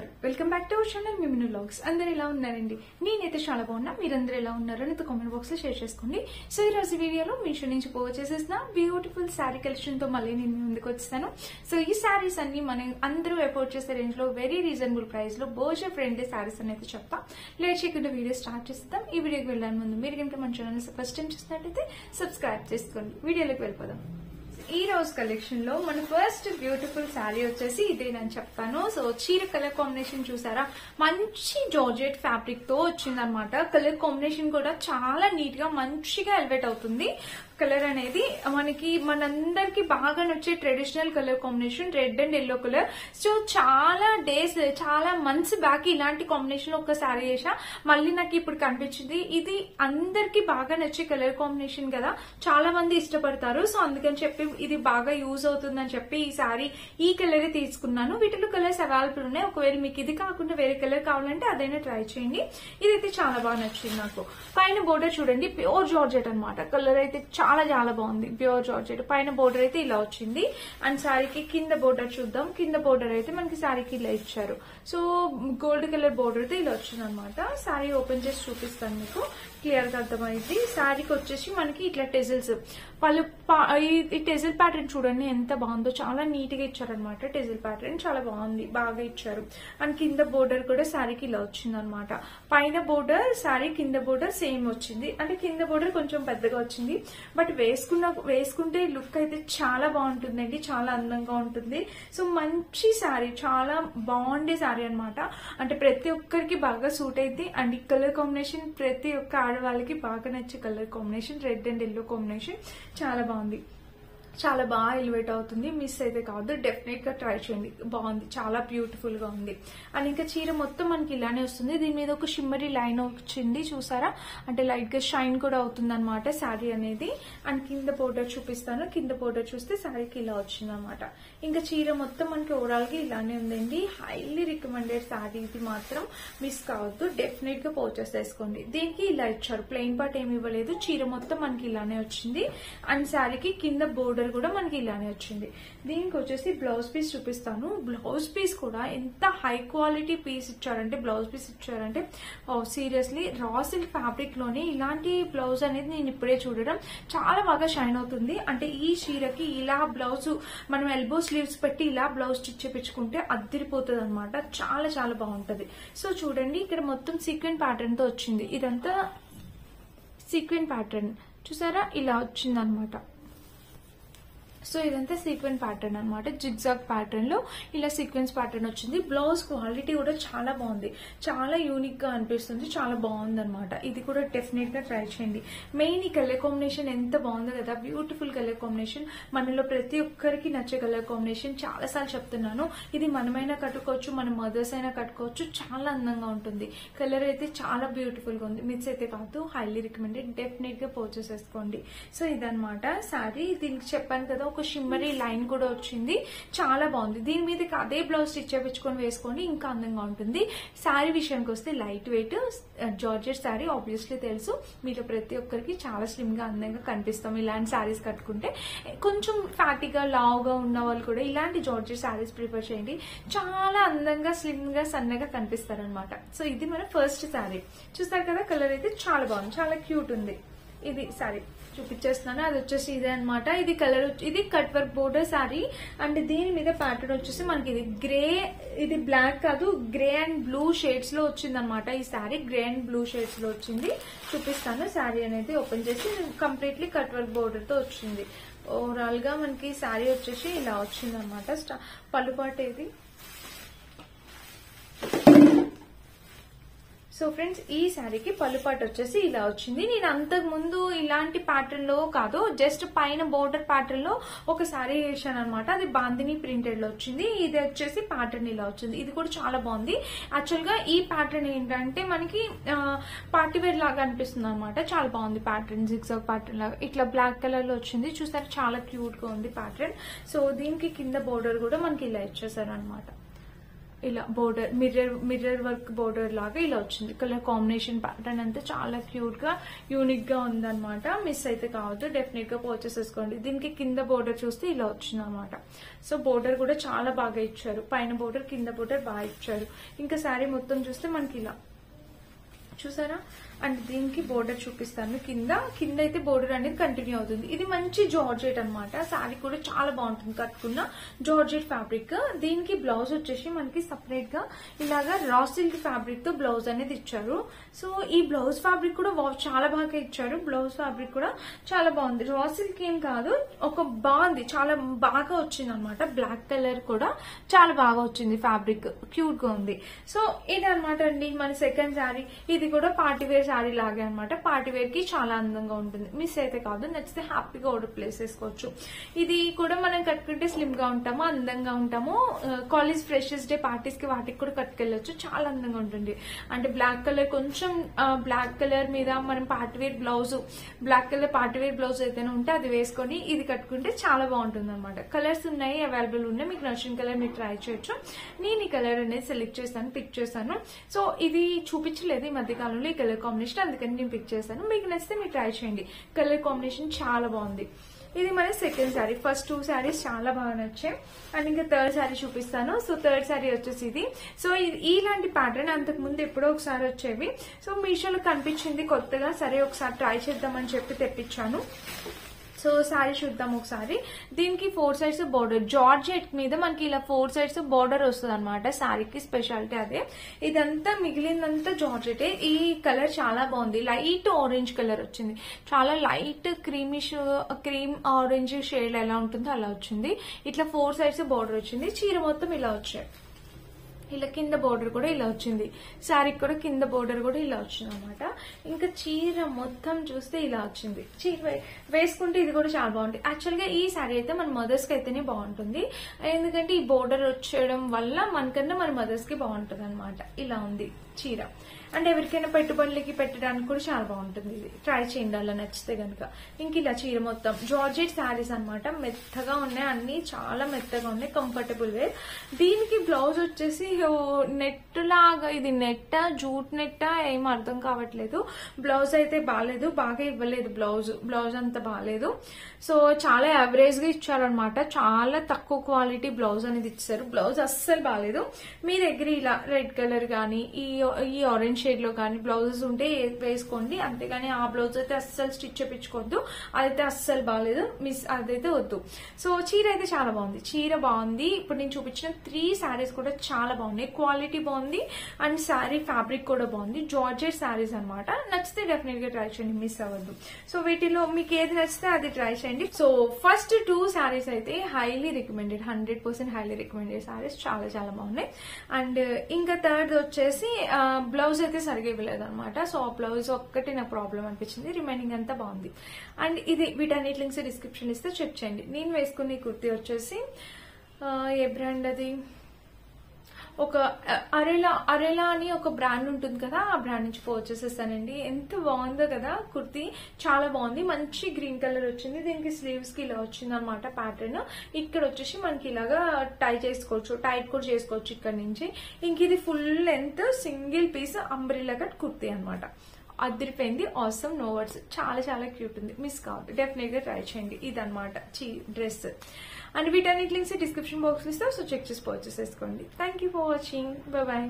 నమస్కారం welcome back to our channel మిమిను vlogs. అందరు ఎలా ఉన్నారండి? నేనైతే చాలా బాగున్నా. మీరందరూ ఎలా ఉన్నారో నాతో కామెంట్ బాక్స్ లో షేర్ చేసుకోండి. సో ఈ రోజు వీడియోలో మీషో నుంచి చేసేసిన బ్యూటిఫుల్ శారీ కలెక్షన్ తో మళ్ళీ నేను ముందుకు వచ్చేసాను. సో ఈ శారీస్ అన్ని మనం అందరూ ఎఫోర్డ్ చేసే రేంజ్ లో వెరీ రీజనబుల్ ప్రైస్ లో బోజా ఫ్రెండ్లీ శారీస్ అని అయితే చెప్తా. లేట్ చేయకుండా వీడియో స్టార్ట్ చేస్తాం. ఈ వీడియోకి వెళ్ళాలి ముందు మీరు కనుక మన ఛానల్ ఫస్ట్ టైం చూసినట్టయితే సబ్స్క్రైబ్ చేసుకోండి. వీడియోలోకి వెళ్ళిపోదాం. ఈ రోజు కలెక్షన్ లో మన ఫస్ట్ బ్యూటిఫుల్ శారీ వచ్చేసి ఇదేనని చెప్తాను. సో చీర కలర్ కాంబినేషన్ చూసారా, మంచి జార్జెట్ ఫ్యాబ్రిక్ తో వచ్చిందనమాట. కలర్ కాంబినేషన్ కూడా చాలా నీట్ గా మంచిగా ఎలివేట్ అవుతుంది. కలర్ అనేది మనకి మనందరికి బాగా నచ్చే traditional colour combination, red and yellow colour. So చాలా డేస్, చాలా మంత్స్ బ్యాక్ ఇలాంటి కాంబినేషన్ లో ఒక శారీ చేసా, మళ్ళీ నాకు ఇప్పుడు కనిపించింది. ఇది అందరికి బాగా నచ్చే కలర్ కాంబినేషన్ కదా, చాలా మంది ఇష్టపడతారు. సో అందుకని చెప్పి ఇది బాగా యూజ్ అవుతుందని చెప్పి ఈ శారీ ఈ కలర్ తీసుకున్నాను. వీటిలో కలర్స్ అవైలబుల్ ఉన్నాయి. ఒకవేళ మీకు ఇది కాకుండా వేరే కలర్ కావాలంటే అదైనా ట్రై చేయండి. ఇదైతే చాలా బాగా నచ్చింది నాకు. పైన బోర్డర్ చూడండి, ప్యూర్ జార్జెట్ అనమాట. కలర్ అయితే చాలా చాలా బాగుంది. ప్యూర్ జార్జెట్ పైన బోర్డర్ అయితే ఇలా వచ్చింది. అండ్ శారీకి కింద బోర్డర్ చూద్దాం. కింద బోర్డర్ అయితే మనకి శారీకి ఇలా ఇచ్చారు. సో గోల్డ్ కలర్ బోర్డర్ అయితే ఇలా వచ్చింది అనమాట. శారీ ఓపెన్ చేసి చూపిస్తాను మీకు, క్లియర్ గా అర్థమైంది. శారీకి వచ్చేసి మనకి ఇట్లా టెజిల్స్ ఈ టెజిల్ ప్యాటర్న్ చూడండి ఎంత బాగుందో, చాలా నీట్ గా ఇచ్చారనమాట. టెజిల్ ప్యాటర్న్ చాలా బాగుంది, బాగా ఇచ్చారు. అండ్ కింద బోర్డర్ కూడా శారీకి ఇలా వచ్చింది అనమాట. పైన బోర్డర్ శారీ కింద బోర్డర్ సేమ్ వచ్చింది. అంటే కింద బోర్డర్ కొంచెం పెద్దగా వచ్చింది, బట్ వేసుకుంటే లుక్ అయితే చాలా బాగుంటుందండి, చాలా అందంగా ఉంటుంది. సో మంచి శారీ, చాలా బాగుండే శారీ అనమాట. అంటే ప్రతి ఒక్కరికి బాగా సూట్ అయితే. అండ్ ఈ కలర్ కాంబినేషన్ ప్రతి ఒక్క ఆడవాళ్ళకి బాగా నచ్చే colour combination, red and yellow combination చాలా బాగుంది. చాలా బాగా ఎలివేట్ అవుతుంది, మిస్ అయితే కాదు. డెఫినెట్ గా ట్రై చేయండి, బాగుంది, చాలా బ్యూటిఫుల్ గా ఉంది. అండ్ ఇంకా చీర మొత్తం మనకి ఇలానే వస్తుంది. దీని మీద ఒక షిమ్మరీ లైన్ వచ్చింది చూసారా, అంటే లైట్ గా షైన్ కూడా అవుతుంది అనమాట శారీ అనేది. అండ్ కింద బోర్డర్ చూపిస్తాను. కింద బోర్డర్ చూస్తే శారీకి ఇలా వచ్చింది అనమాట. ఇంకా చీర మొత్తం మనకి ఓవరాల్ గా ఇలానే ఉందండి. హైలీ రికమెండెడ్ శారీ ఇది, మాత్రం మిస్ కావద్దు. డెఫినెట్ గా పర్చేస్ చేసుకోండి. దీనికి ఇలా ఇచ్చారు, ప్లెయిన్ పార్ట్ ఏమి ఇవ్వలేదు. చీర మొత్తం మనకి ఇలానే వచ్చింది. అండ్ శారీకి కింద బోర్డర్ కూడా మనకి ఇలానే వచ్చింది. దీనికి వచ్చేసి బ్లౌజ్ పీస్ చూపిస్తాను. బ్లౌజ్ పీస్ కూడా ఎంత హై క్వాలిటీ పీస్ ఇచ్చారంటే, బ్లౌజ్ పీస్ ఇచ్చారంటే సీరియస్లీ రా సిల్క్ ఫ్యాబ్రిక్ లోనే ఇలాంటి బ్లౌజ్ అనేది నేను ఇప్పుడే చూడడం. చాలా బాగా షైన్ అవుతుంది. అంటే ఈ చీరకి ఇలా బ్లౌజ్ మనం ఎల్బో స్లీవ్స్ పెట్టి ఇలా బ్లౌజ్ స్టిచ్ చేపించుకుంటే అద్దరిపోతుంది అనమాట. చాలా చాలా బాగుంటది. సో చూడండి, ఇక్కడ మొత్తం సీక్వెన్ ప్యాటర్న్ తో వచ్చింది. ఇదంతా సీక్వెన్ ప్యాటర్న్ చూసారా, ఇలా వచ్చింది అనమాట. సో ఇదంతా సీక్వెన్స్ ప్యాటర్న్ అనమాట. జిగ్జాగ్ ప్యాటర్న్ లో ఇలా సీక్వెన్స్ ప్యాటర్న్ వచ్చింది. బ్లౌజ్ క్వాలిటీ కూడా చాలా బాగుంది, చాలా యూనిక్ గా అనిపిస్తుంది, చాలా బాగుంది అనమాట. ఇది కూడా డెఫినెట్ గా ట్రై చేయండి. మెయిన్ ఈ కలర్ కాంబినేషన్ ఎంత బాగుందో కదా, బ్యూటిఫుల్ కలర్ కాంబినేషన్. మనలో ప్రతి ఒక్కరికి నచ్చే కలర్ కాంబినేషన్. చాలా సార్లు చెప్తున్నాను, ఇది మనమైనా కట్టుకోవచ్చు, మన మదర్స్ అయినా కట్టుకోవచ్చు, చాలా అందంగా ఉంటుంది. కలర్ అయితే చాలా బ్యూటిఫుల్ గా ఉంది, మిస్ అయితే కాదు. హైలీ రికమెండెడ్, డెఫినెట్ గా పర్చేస్ చేసుకోండి. సో ఇదనమాట శారీ. దీనికి చెప్పాను కదా, ఒక షిమ్మరీ లైన్ కూడా వచ్చింది, చాలా బాగుంది. దీని మీద అదే బ్లౌజ్ స్టిచ్ చేయించుకొని వేసుకోండి, ఇంకా అందంగా ఉంటుంది. శారీ విషయానికి వస్తే light weight georgette sari, obviously తెలుసు మీలో ప్రతి ఒక్కరికి చాలా స్లిమ్ గా అందంగా కనిపిస్తాం ఇలాంటి శారీస్ కట్టుకుంటే. కొంచెం ఫ్యాటీగా లావుగా ఉన్న వాళ్ళు కూడా ఇలాంటి జార్జెట్ శారీస్ ప్రిఫర్ చేయండి, చాలా అందంగా స్లిమ్ గా సన్నగా కనిపిస్తారనమాట. సో ఇది మన ఫస్ట్ శారీ. చూస్తారు కదా, కలర్ అయితే చాలా బాగుంది, చాలా క్యూట్ ఉంది. ఇది శారీ చూపించేస్తున్నాను. అది వచ్చేసి ఇదే అనమాట. ఇది కలర్, ఇది cut work border sari. And దీని మీద ప్యాటర్న్ వచ్చేసి మనకి ఇది గ్రే, ఇది బ్లాక్ కాదు, గ్రే అండ్ బ్లూ షేడ్స్ లో వచ్చింది అనమాట. ఈ sari grey and blue shades లో వచ్చింది. చూపిస్తాను. శారీ అనేది ఓపెన్ చేసి కంప్లీట్లీ కట్ వర్క్ బోర్డర్ తో వచ్చింది. ఓవరాల్ గా మనకి శారీ వచ్చేసి ఇలా వచ్చింది అనమాట. పళ్ళుపాటు ఏది. సో ఫ్రెండ్స్, ఈ శారీకి పళ్ళుపాటు వచ్చేసి ఇలా వచ్చింది. నేను అంతకు ముందు ఇలాంటి ప్యాటర్న్ లో కాదు, జస్ట్ పైన బోర్డర్ ప్యాటర్న్ లో ఒక శారీ వేసాను అనమాట. అది బాందిని ప్రింటెడ్ లో వచ్చింది. ఇది వచ్చేసి ప్యాటర్న్ ఇలా వచ్చింది. ఇది కూడా చాలా బాగుంది. యాక్చువల్ గా ఈ ప్యాటర్న్ ఏంటంటే మనకి పార్టీ వేర్ లాగా అనిపిస్తుంది అనమాట. చాలా బాగుంది ప్యాటర్న్, జిగ్జాగ్ ప్యాటర్న్ లాగా ఇట్లా బ్లాక్ కలర్ లో వచ్చింది. చూసారు, చాలా క్యూట్ గా ఉంది ప్యాటర్న్. సో దీనికి కింద బోర్డర్ కూడా మనకి ఇలా ఇచ్చేసారు అనమాట. ఇలా బోర్డర్ మిర్రర్ వర్క్ బోర్డర్ లాగా ఇలా వచ్చింది. కలర్ కాంబినేషన్ ప్యాటర్న్ అంతా చాలా క్యూట్ గా యూనిక్ గా ఉందన్నమాట. మిస్ అయితే కావద్దు, డెఫినెట్ గా పర్చేస్ చేసుకోండి. దీనికి కింద బోర్డర్ చూస్తే ఇలా వచ్చింది అనమాట. సో బోర్డర్ కూడా చాలా బాగా ఇచ్చారు, పైన బోర్డర్ కింద బోర్డర్ బాగా ఇచ్చారు. ఇంకా శారీ మొత్తం చూస్తే మనకి ఇలా చూసారా. అండ్ దీనికి బోర్డర్ చూపిస్తాను. కింద అయితే బోర్డర్ అనేది కంటిన్యూ అవుతుంది. ఇది మంచి జార్జెట్ అనమాట. శారీ కూడా చాలా బాగుంటుంది, కట్టుకున్న జార్జెట్ ఫ్యాబ్రిక్. దీనికి బ్లౌజ్ వచ్చేసి మనకి సపరేట్ గా ఇలాగా రా సిల్క్ ఫ్యాబ్రిక్ తో బ్లౌజ్ అనేది ఇచ్చారు. సో ఈ బ్లౌజ్ ఫ్యాబ్రిక్ కూడా చాలా బాగా ఇచ్చారు. బ్లౌజ్ ఫ్యాబ్రిక్ కూడా చాలా బాగుంది. రా సిల్క్ ఏం కాదు, ఒక బాగుంది, చాలా బాగా వచ్చింది అనమాట. బ్లాక్ కలర్ కూడా చాలా బాగా వచ్చింది, ఫ్యాబ్రిక్ క్యూట్ గా ఉంది. సో ఇది అనమాట అండి మన సెకండ్ శారీ. ఇది కూడా పార్టీ వేర్ శారీ లాగే అనమాట. పార్టీ వేర్ కి చాలా అందంగా ఉంటుంది. మిస్ అయితే కాదు, నచ్చితే హ్యాపీగా ఆర్డర్ ప్లేస్ చేసుకోవచ్చు. ఇది కూడా మనం కట్టుకుంటే స్లిమ్ గా ఉంటాము, అందంగా ఉంటాము. కాలేజ్ ఫ్రెషర్స్ డే పార్టీస్ కి వాటికి కూడా కట్టుకెళ్ళొచ్చు, చాలా అందంగా ఉంటుంది. అంటే బ్లాక్ కలర్, కొంచెం బ్లాక్ కలర్ మీద మనం party wear blouse, black colour party wear blouse ఏదైనా ఉంటే అది వేసుకొని ఇది కట్టుకుంటే చాలా బాగుంటుంది అనమాట. కలర్స్ ఉన్నాయి, అవైలబుల్ ఉన్నాయి. మీకు నచ్చిన కలర్ మీరు ట్రై చేయొచ్చు. నేను ఈ కలర్ అనేది సెలెక్ట్ చేస్తాను, పిక్ చేస్తాను. సో ఇది చూపించలేదు ఈ మధ్య కాలంలో ఈ కలర్ కాంబినేషన్, అందుకని నేను పిక్ చేశాను. మీకు నచ్చితే మీరు ట్రై చేయండి. కలర్ కాంబినేషన్ చాలా బాగుంది. ఇది మన సెకండ్ శారీ. ఫస్ట్ 2 శారీస్ చాలా బాగా నచ్చాయి. అండ్ ఇంకా థర్డ్ శారీ చూపిస్తాను. సో థర్డ్ శారీ వచ్చేసి ఇది. సో ఇలాంటి ప్యాటర్న్ అంతకు ముందు ఎప్పుడో ఒకసారి వచ్చేవి. సో మీషోలో కనిపించింది కొత్తగా, సరే ఒకసారి ట్రై చేద్దామని చెప్పి తెప్పించాను. సో శారీ చూద్దాం ఒకసారి. దీనికి 4 సైడ్స్ బోర్డర్, జార్జెట్ మీద మనకి ఇలా 4 సైడ్స్ బోర్డర్ వస్తుంది అనమాట. శారీకి స్పెషాలిటీ అదే. ఇదంతా మిగిలిందంతా జార్జెటే. ఈ కలర్ చాలా బాగుంది, లైట్ ఆరెంజ్ కలర్ వచ్చింది. చాలా లైట్ క్రీమ్ ఆరెంజ్ షేడ్ ఎలా ఉంటుందో అలా వచ్చింది. ఇట్లా 4 సైడ్స్ బోర్డర్ వచ్చింది. చీర మొత్తం ఇలా వచ్చాయి. ఇలా కింద బోర్డర్ కూడా ఇలా వచ్చింది. శారీకి కూడా కింద బోర్డర్ కూడా ఇలా వచ్చింది అనమాట. ఇంకా చీర మొత్తం చూస్తే ఇలా వచ్చింది. చీర వేసుకుంటే ఇది కూడా చాలా బాగుంటుంది. యాక్చువల్ గా ఈ శారీ అయితే మన మదర్స్ కి అయితేనే బాగుంటుంది, ఎందుకంటే ఈ బోర్డర్ వచ్చేయడం వల్ల మనకన్నా మన మదర్స్ కి బాగుంటుంది అనమాట. ఇలా ఉంది చీర. అండ్ ఎవరికైనా పెట్టుబడులకి పెట్టడానికి కూడా చాలా బాగుంటుంది. ఇది ట్రై చేయండి అలా నచ్చితే గనుక. ఇంక ఇలా చీర మొత్తం జార్జెట్ శారీస్ అనమాట. మెత్తగా ఉన్నాయి, అన్ని చాలా మెత్తగా ఉన్నాయి, కంఫర్టబుల్ వేర్. దీనికి బ్లౌజ్ వచ్చేసి నెట్ లాగా, ఇది నెట్ట జూట్ నెట్ట ఏం అర్థం కావట్లేదు. బ్లౌజ్ అయితే బాగాలేదు, బాగా ఇవ్వలేదు బ్లౌజ్ అంత బాగాలేదు. సో చాలా యావరేజ్ గా ఇచ్చారనమాట. చాలా తక్కువ క్వాలిటీ బ్లౌజ్ అనేది ఇచ్చారు. బ్లౌజ్ అస్సలు బాగాలేదు. మీ దగ్గర ఇలా రెడ్ కలర్ గానీ ఈ ఆరెంజ్ షేడ్ లో కానీ బ్లౌజెస్ ఉంటే వేసుకోండి, అంతేగాని ఆ బ్లౌజ్ అయితే అస్సలు స్టిచ్ చేయించుకోవద్దు. అదైతే అస్సలు బాగాలేదు, అదైతే వద్దు. సో చీర అయితే చాలా బాగుంది, చీర బాగుంది. ఇప్పుడు నేను చూపించిన 3 శారీస్ కూడా చాలా బాగున్నాయి, క్వాలిటీ బాగుంది అండ్ శారీ ఫ్యాబ్రిక్ కూడా బాగుంది. జార్జెట్ శారీస్ అనమాట. నచ్చితే డెఫినెట్ గా ట్రై చేయండి, మిస్ అవ్వద్దు. సో వీటిలో మీకు ఏది నచ్చితే అది ట్రై చేయండి. సో ఫస్ట్ 2 శారీస్ అయితే highly recommended, 100% highly recommended saris, చాలా చాలా బాగున్నాయి. అండ్ ఇంకా థర్డ్ వచ్చేసి బ్లౌజ్ అయితే సరిగా ఇవ్వలేదు అనమాట. సో ఆ బ్లౌజ్ ఒక్కటి నాకు ప్రాబ్లం అనిపించింది, రిమైనింగ్ అంతా బాగుంది. అండ్ ఇది వీటన్నిటి లింక్స్ డిస్క్రిప్షన్ ఇస్తే చెక్ చేయండి. నేను వేసుకున్న ఈ కుర్తీ వచ్చేసి ఏ బ్రాండ్ అది, ఒక అరేలా అని ఒక బ్రాండ్ ఉంటుంది కదా, ఆ బ్రాండ్ నుంచి పర్చేస్ చేస్తానండి. ఎంత బాగుందో కదా కుర్తీ, చాలా బాగుంది. మంచి గ్రీన్ కలర్ వచ్చింది. దీనికి స్లీవ్స్ కి ఇలా వచ్చింది అనమాట ప్యాటర్న్. ఇక్కడ వచ్చేసి మనకి ఇలాగా టై చేసుకోవచ్చు, టైట్ కూడా చేసుకోవచ్చు ఇక్కడ నుంచి. ఇంక ఇది full length single piece umbrella cut kurti అనమాట. అదిరిపోయింది, ఆసమ్, నో వర్డ్స్, చాలా చాలా క్యూట్ ఉంది, మిస్ కావద్దు, డెఫినెట్ గా ట్రై చేయండి. ఇదనమాట డ్రెస్. అండ్ వీటన్నిటి లింక్స్ డిస్క్రిప్షన్ బాక్స్ లో ఇస్తా, సో చెక్ చేసి పర్చేస్ చేసుకోండి. Thank you for watching, bye bye.